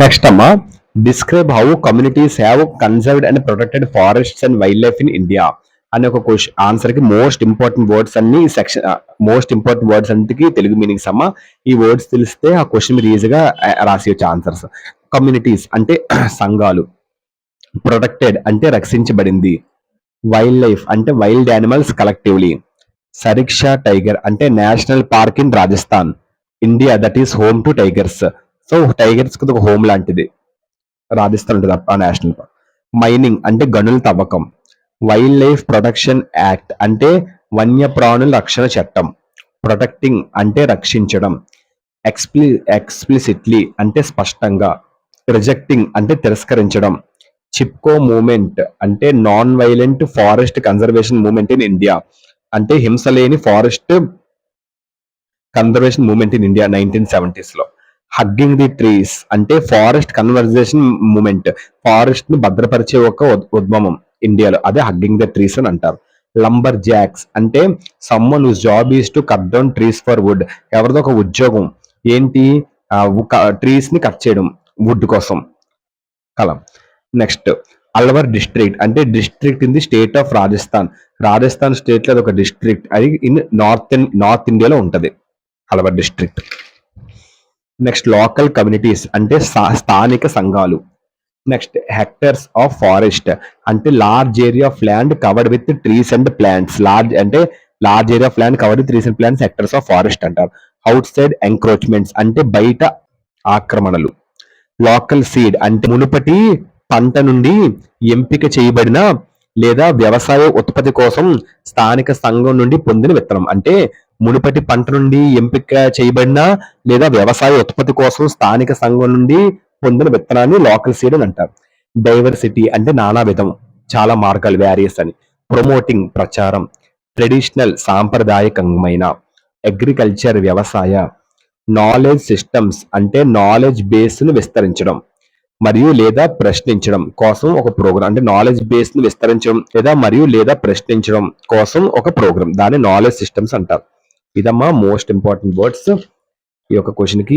Next అమ్మా, describe how communities have conserved and protected forests and wild life in India అనే ఒక question answer కి most important words అన్ని section most important words అన్నిటికీ Telugu meanings అమ్మా. ఈ వర్డ్స్ తెలిస్తే ఆ క్వశ్చన్ మీరు ఈజీగా రాసేయచ్చు ఆన్సర్స్. కమ్యూనిటీస్ అంటే సంఘాలు, ప్రొటెక్టెడ్ అంటే రక్షించబడింది, వైల్డ్ లైఫ్ అంటే వైల్డ్ యానిమల్స్ కలెక్టివ్లీ, సరిక్షా టైగర్ అంటే national park in Rajasthan, India that is home to tigers. So tigers కి ఒక హోమ్ లాంటిది రాజస్థాన్ ఉంటుంది ఆ నేషనల్ పార్క్. మైనింగ్ అంటే గనుల తవ్వకం, వైల్డ్ లైఫ్ ప్రొటెక్షన్ యాక్ట్ అంటే వన్యప్రాణుల రక్షణ చట్టం, ప్రొటెక్టింగ్ అంటే రక్షించడం, ఎక్స్ప్లి ఎక్స్ప్లిసిట్లీ అంటే స్పష్టంగా, రిజెక్టింగ్ అంటే తిరస్కరించడం, చిప్కో మూవ్మెంట్ అంటే non violent forest conservation movement in India అంటే హింస లేని forest conservation movement in India 1970s లో. హగ్గింగ్ ది ట్రీస్ అంటే ఫారెస్ట్ కన్వర్జేషన్ మూవ్మెంట్, ఫారెస్ట్ ని భద్రపరిచే ఒక ఉద్యమం ఇండియాలో, అదే హగ్గింగ్ ద ట్రీస్ అని అంటారు. లంబర్ జాక్స్ అంటే someone whose job is to cut down trees for wood, ఎవరిదో ఒక ఉద్యోగం ఏంటి, ట్రీస్ ని కట్ చేయడం వుడ్ కోసం. కలం. నెక్స్ట్ అల్వర్ డిస్ట్రిక్ట్ అంటే district in the state of Rajasthan, Rajasthan state లో ఒక డిస్ట్రిక్ట్, అది ఇన్ నార్త్ ఇండియాలో ఉంటది Alwar district. Next local communities అంటే స్థానిక సంఘాలు. నెక్స్ట్ హెక్టర్స్ ఆఫ్ ఫారెస్ట్ అంటే large area of land covered with trees and plants, large area of land covered with trees and plants hectares of forest అంటారు. Out side encroachments అంటే బయట ఆక్రమణలు. Local seed అంటే మునుపటి పంట నుండి ఎంపిక చేయబడిన లేదా వ్యవసాయ ఉత్పత్తి కోసం స్థానిక సంఘం నుండి పొందిన విత్తనం, అంటే మునుపటి పంట నుండి ఎంపిక చేయబడిన లేదా వ్యవసాయ ఉత్పత్తి కోసం స్థానిక సంఘం నుండి పొందిన విత్తనాన్ని లోకల్ సీడ్ అని అంటారు. డైవర్సిటీ అంటే నానావిధం, చాలా మార్గాలు, వేరియస్ అని. ప్రమోటింగ్ ప్రచారం, ట్రెడిషనల్ సాంప్రదాయకమైన, అగ్రికల్చర్ వ్యవసాయ, నాలెడ్జ్ సిస్టమ్స్ అంటే నాలెడ్జ్ బేస్ ను విస్తరించడం మరియు లేదా ప్రశ్నించడం కోసం ఒక ప్రోగ్రామ్, అంటే నాలెడ్జ్ బేస్ ను విస్తరించడం లేదా ప్రశ్నించడం కోసం ఒక ప్రోగ్రామ్, దాన్ని నాలెడ్జ్ సిస్టమ్స్ అంటారు. ఇదమ్మా మోస్ట్ ఇంపార్టెంట్ వర్డ్స్ ఈ యొక్క క్వశ్చన్ కి.